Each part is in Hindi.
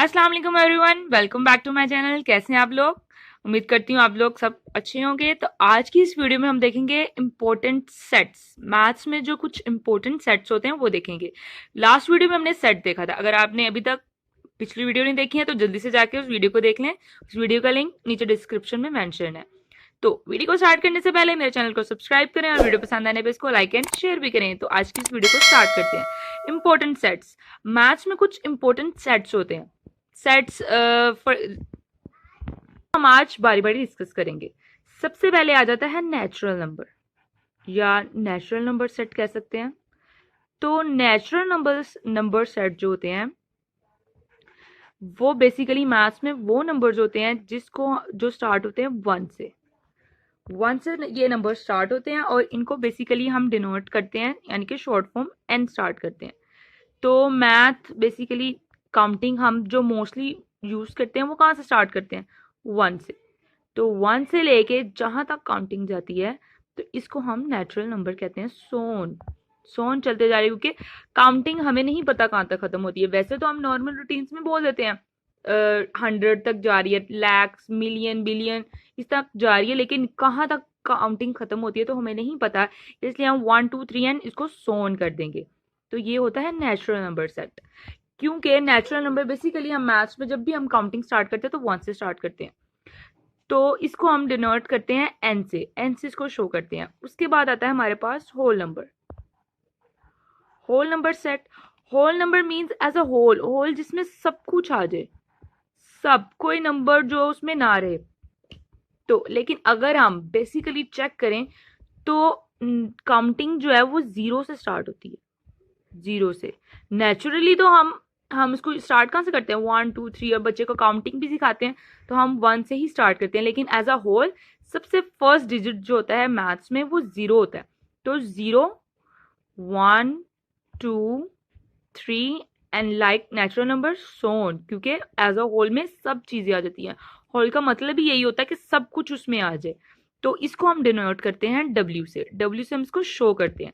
अस्सलाम वालेकुम everyone, welcome back to my channel. कैसे हैं आप लोग? उम्मीद करती हूँ आप लोग सब अच्छे होंगे। तो आज की इस वीडियो में हम देखेंगे इम्पोर्टेंट सेट्स। मैथ्स में जो कुछ इम्पोर्टेंट सेट्स होते हैं वो देखेंगे। लास्ट वीडियो में हमने सेट देखा था। अगर आपने अभी तक पिछली वीडियो नहीं देखी है तो जल्दी से जाके उस वीडियो को देख लें। उस वीडियो का लिंक नीचे डिस्क्रिप्शन में मेंशन है। तो वीडियो को स्टार्ट करने से पहले मेरे चैनल को सब्सक्राइब करें और वीडियो पसंद आने पर इसको लाइक एंड शेयर भी करें। तो आज की इस वीडियो को स्टार्ट करते हैं। Important sets. मैथ्स में कुछ इंपॉर्टेंट सेट्स होते हैं। सेट्स हम आज बारी बारी डिस्कस करेंगे। सबसे पहले आ जाता है नेचुरल नंबर या नेचुरल नंबर सेट कह सकते हैं। तो नेचुरल नंबर सेट जो होते हैं वो बेसिकली मैथ्स में वो नंबर्स होते हैं जो स्टार्ट होते हैं वन से ये नंबर स्टार्ट होते हैं और इनको बेसिकली हम डिनोट करते हैं, यानी कि शॉर्ट फॉर्म एन स्टार्ट करते हैं। तो मैथ बेसिकली काउंटिंग हम जो मोस्टली यूज करते हैं वो कहाँ से स्टार्ट करते हैं? वन से। तो वन से लेके जहां तक काउंटिंग जाती है तो इसको हम नेचुरल नंबर कहते हैं। सोन चलते जा रही है, क्योंकि काउंटिंग हमें नहीं पता कहाँ तक खत्म होती है। वैसे तो हम नॉर्मल रूटीन्स में बोल देते हैं 100 तक जा रही है, लैक्स, मिलियन, बिलियन इस तक जा रही है, लेकिन कहाँ तक काउंटिंग खत्म होती है तो हमें नहीं पता। इसलिए हम 1 2 3 एंड इसको सोन कर देंगे। तो ये होता है नेचुरल नंबर सेट। क्योंकि नेचुरल नंबर बेसिकली हम मैथ्स में जब भी हम काउंटिंग स्टार्ट करते हैं तो वन से स्टार्ट करते हैं। तो इसको हम डिनोट करते हैं एन से इसको शो करते हैं। उसके बाद आता है हमारे पास whole number set. Whole number means as a whole जिसमें सब कुछ आ जाए, सब कोई नंबर जो उसमें ना रहे। तो लेकिन अगर हम बेसिकली चेक करें तो काउंटिंग जो है वो जीरो से स्टार्ट होती है। जीरो से नेचुरली तो हम इसको स्टार्ट कहाँ से करते हैं? 1 2 3, और बच्चे को काउंटिंग भी सिखाते हैं तो हम वन से ही स्टार्ट करते हैं। लेकिन एज अ होल सबसे फर्स्ट डिजिट जो होता है मैथ्स में वो जीरो होता है। तो 0 1 2 3 एंड लाइक नेचुरल नंबर सोन, क्योंकि एज अ होल में सब चीजें आ जाती हैं। होल का मतलब ही यही होता है कि सब कुछ उसमें आ जाए। तो इसको हम डिनोट करते हैं डब्ल्यू से हम इसको शो करते हैं।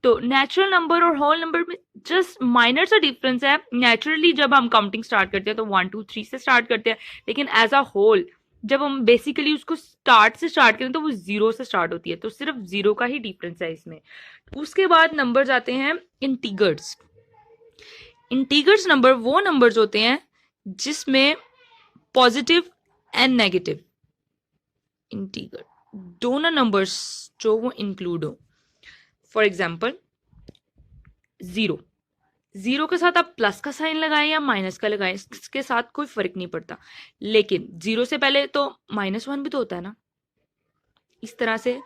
तो नेचुरल नंबर और होल नंबर में जस्ट माइनर सा डिफरेंस है। नेचुरली जब हम काउंटिंग स्टार्ट करते हैं तो 1 2 3 से स्टार्ट करते हैं, लेकिन एज अ होल जब हम बेसिकली उसको स्टार्ट से स्टार्ट करें तो वो जीरो से स्टार्ट होती है। तो सिर्फ जीरो का ही डिफरेंस है इसमें। उसके बाद नंबर्स आते हैं इंटीगर्स। इंटीगर्स नंबर वो नंबर्स होते हैं जिसमें पॉजिटिव एंड नेगेटिव इंटीगर दोनों नंबर्स जो वो इंक्लूड हो। फॉर एग्जाम्पल जीरो के साथ आप प्लस का साइन लगाएं या माइनस का लगाएं, इसके साथ कोई फर्क नहीं पड़ता। लेकिन जीरो से पहले तो -1 भी तो होता है ना। इस तरह से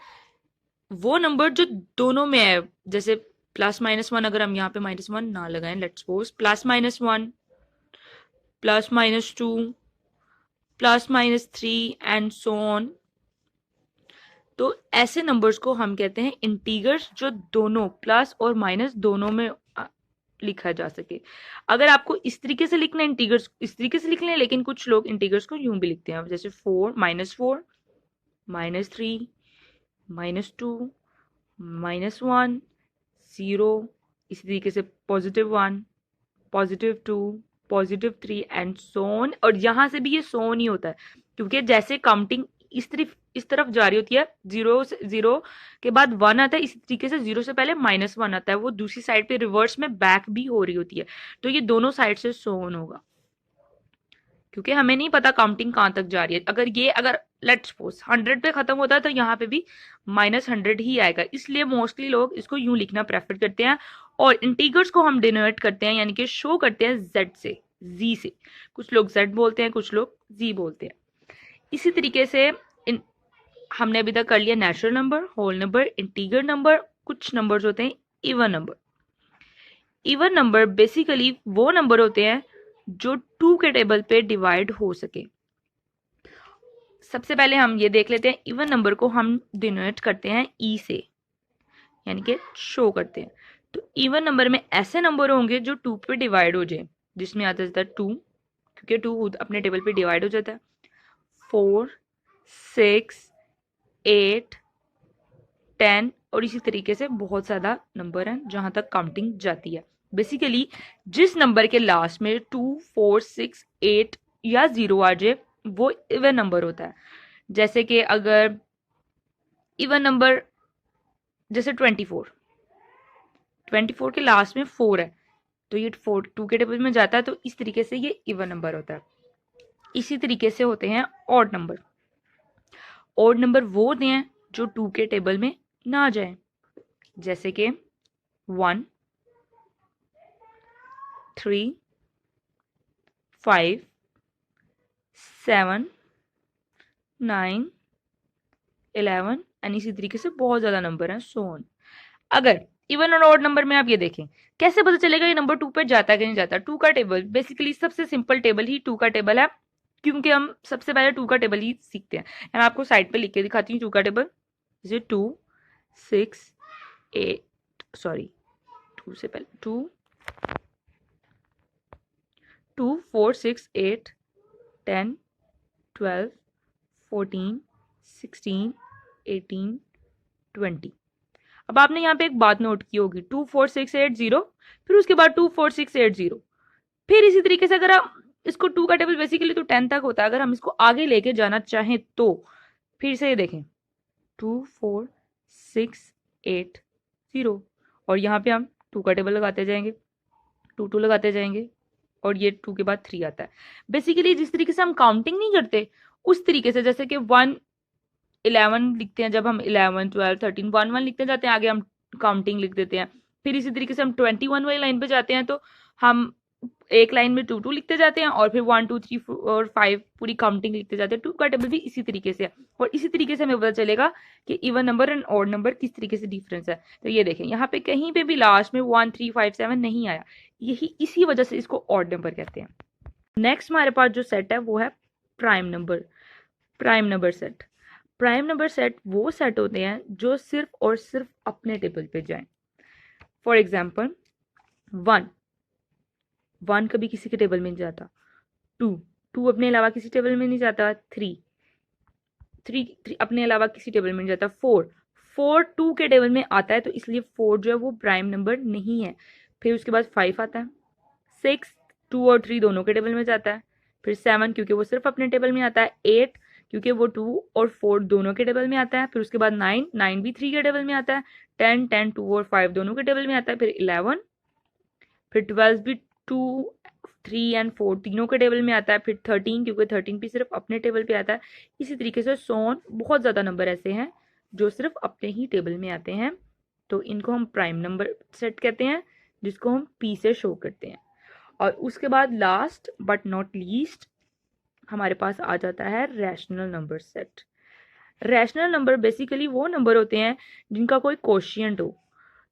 वो नंबर जो दोनों में है, जैसे +-1, अगर हम यहाँ पे -1 ना लगाएं, let's suppose +-1 +-2 +-3 and so on. तो ऐसे नंबर्स को हम कहते हैं इंटीगर्स, जो दोनों प्लस और माइनस दोनों में लिखा जा सके। अगर आपको इस तरीके से लिखना है इंटीगर्स, इस तरीके से लिख लें, लेकिन कुछ लोग इंटीगर्स को यूं भी लिखते हैं, जैसे 4 -4 -3 -2 -1 0, इसी तरीके से +1 +2 +3 एंड सो ऑन। और यहां से भी ये सो ऑन ही होता है, क्योंकि जैसे काउंटिंग इस तरफ जारी होती है, जीरो के बाद 1 आता है, इसी तरीके से जीरो से पहले -1 आता है, वो दूसरी साइड पे रिवर्स में बैक भी हो रही होती है। तो ये दोनों साइड से सो ऑन होगा, क्योंकि हमें नहीं पता काउंटिंग कहां तक जा रही है। अगर लेट्स सपोज 100 पे खत्म होता है तो यहाँ पे भी -100 ही आएगा। इसलिए मोस्टली लोग इसको यूं लिखना प्रेफर करते हैं। और इंटीगर्स को हम डिनोट करते हैं, यानी कि शो करते हैं जी से। कुछ लोग जेड बोलते हैं, कुछ लोग जी बोलते हैं। इसी तरीके से हमने अभी तक कर लिया natural number, whole number, integer number. कुछ नंबर्स होते हैं इवन नंबर बेसिकली वो नंबर होते हैं जो 2 के टेबल पे डिवाइड हो सके। सबसे पहले हम ये देख लेते हैं, इवन नंबर को हम डिनोट करते हैं ई से, यानी कि शो करते हैं। तो इवन नंबर में ऐसे नंबर होंगे जो 2 पे डिवाइड हो जाए, जिसमें आता है 2, क्योंकि 2 अपने टेबल पे डिवाइड हो जाता है। 4 6 8 10 और इसी तरीके से बहुत ज़्यादा नंबर हैं जहां तक काउंटिंग जाती है। बेसिकली जिस नंबर के लास्ट में 2, 4, 6, 8 या 0 आ जाए वो इवन नंबर होता है। जैसे कि अगर इवन नंबर जैसे 24 के लास्ट में 4 है तो ये 4 2 के टेबल में जाता है, तो इस तरीके से ये इवन नंबर होता है। इसी तरीके से होते हैं ऑड नंबर। ऑड नंबर वो होते हैं जो 2 के टेबल में ना आ जाए, जैसे कि 1, 3, 5, 7, 9, 11 एंड इसी तरीके से बहुत ज्यादा नंबर हैं, सो ऑन। अगर इवन और ऑड नंबर में आप ये देखें, कैसे पता चलेगा ये नंबर 2 पे जाता है कि नहीं जाता? 2 का टेबल बेसिकली सबसे सिंपल टेबल ही 2 का टेबल है, क्योंकि हम सबसे पहले 2 का टेबल ही सीखते हैं। मैं आपको साइड पे लिख के दिखाती हूँ 2 का टेबल। जैसे 2, 6, 8 सॉरी 2 से पहले 2, 4, 6, 8, 10, 12, 14, 16, 18, 20। अब आपने यहाँ पे एक बात नोट की होगी, 2, 4, 6, 8, 0, फिर उसके बाद 2, 4, 6, 8, 0। फिर इसी तरीके से अगर आप इसको 2 का टेबल बेसिकली तो 10 तक होता है, अगर हम इसको आगे लेके जाना चाहें तो फिर से ये देखें 2, 4, 6, 8, 0 और यहाँ पे हम 2 का टेबल लगाते जाएंगे, 2, 2 लगाते जाएंगे और ये 2 के बाद 3 आता है। बेसिकली जिस तरीके से हम काउंटिंग नहीं करते उस तरीके से, जैसे कि 1, 11 लिखते हैं, जब हम 11, 12, 13, 1, 1 लिखते जाते हैं, आगे हम काउंटिंग लिख देते हैं। फिर इसी तरीके से हम 21 वाली लाइन पे जाते हैं तो हम एक लाइन में 2, 2 लिखते जाते हैं और फिर 1, 2, 3 और 5 पूरी काउंटिंग लिखते जाते हैं। 2 का टेबल भी इसी तरीके से है और इसी तरीके से हमें पता चलेगा कि even number and odd number किस तरीके से डिफरेंस है। तो ये देखें यहाँ पे कहीं पे भी लास्ट में 1, 3, 5, 7 नहीं आया, यही इसी वजह से इसको ऑड नंबर कहते हैं। नेक्स्ट हमारे पास जो सेट है वो है prime number. Prime number set. Prime number set वो सेट होते हैं जो सिर्फ और सिर्फ अपने टेबल पे जाएं। फॉर एग्जाम्पल 1 कभी किसी के टेबल में नहीं जाता, 2 अपने अलावा किसी टेबल में नहीं जाता, 3 अपने अलावा किसी टेबल में नहीं जाता, 4 2 के टेबल में आता है तो इसलिए 4 जो है वो प्राइम नंबर नहीं है। फिर उसके बाद 5 आता है, 6 2 और 3 दोनों के टेबल में जाता है, फिर 7 क्योंकि वो सिर्फ अपने टेबल में आता है, 8 क्योंकि वो 2 और 4 दोनों के टेबल में आता है, फिर उसके बाद 9 भी 3 के टेबल में आता है, 10 2 और 5 दोनों के टेबल में आता है, फिर 11, फिर 12 भी 2, 3 एंड 4 तीनों के टेबल में आता है, फिर 13 क्योंकि 13 भी सिर्फ अपने टेबल पे आता है। इसी तरीके से सोन बहुत ज़्यादा नंबर ऐसे हैं जो सिर्फ अपने ही टेबल में आते हैं, तो इनको हम प्राइम नंबर सेट कहते हैं, जिसको हम पी से शो करते हैं। और उसके बाद लास्ट बट नॉट लीस्ट हमारे पास आ जाता है rational number set. Rational number basically वो नंबर होते हैं जिनका कोई कोशिएंट हो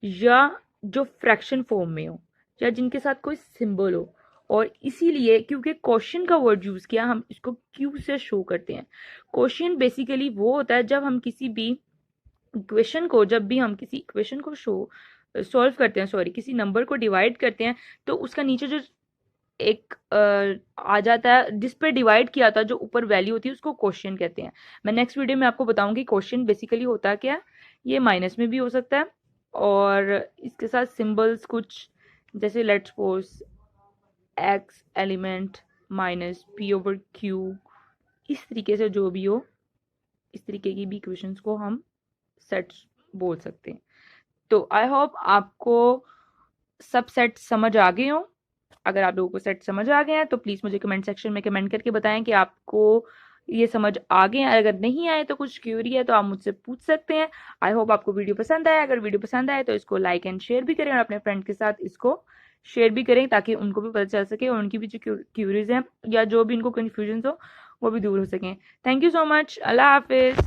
या जो फ्रैक्शन फॉर्म में हो या जिनके साथ कोई सिंबल हो, और इसीलिए क्योंकि क्वेश्चन का वर्ड यूज किया हम इसको क्यू से शो करते हैं। क्वेश्चन बेसिकली वो होता है जब हम किसी भी इक्वेशन को सॉल्व करते हैं, सॉरी किसी नंबर को डिवाइड करते हैं, तो उसका नीचे जो एक आ जाता है जिस पे डिवाइड किया था, जो ऊपर वैल्यू होती है उसको क्वेश्चन कहते हैं। मैं नेक्स्ट वीडियो में आपको बताऊंगी क्वेश्चन बेसिकली होता क्या है। ये माइनस में भी हो सकता है और इसके साथ सिंबल्स कुछ जैसे let's suppose x element minus P over Q, इस तरीके से जो भी हो इस तरीके की भी इक्वेशंस को हम सेट्स बोल सकते हैं। तो आई होप आपको सब सेट समझ आ गए हो। अगर आप लोगों को सेट समझ आ गए हैं तो प्लीज़ मुझे कमेंट सेक्शन में कमेंट करके बताएं कि आपको ये समझ आ गए हैं। अगर नहीं आए तो कुछ क्यूरी है तो आप मुझसे पूछ सकते हैं। आई होप आपको वीडियो पसंद आया। अगर वीडियो पसंद आए तो इसको लाइक एंड शेयर भी करें और अपने फ्रेंड के साथ इसको शेयर भी करें ताकि उनको भी पता चल सके और उनकी भी जो क्यूरीज हैं या जो भी इनको कन्फ्यूजन हो वो भी दूर हो सकें। Thank you so much. अल्लाह हाफिज़।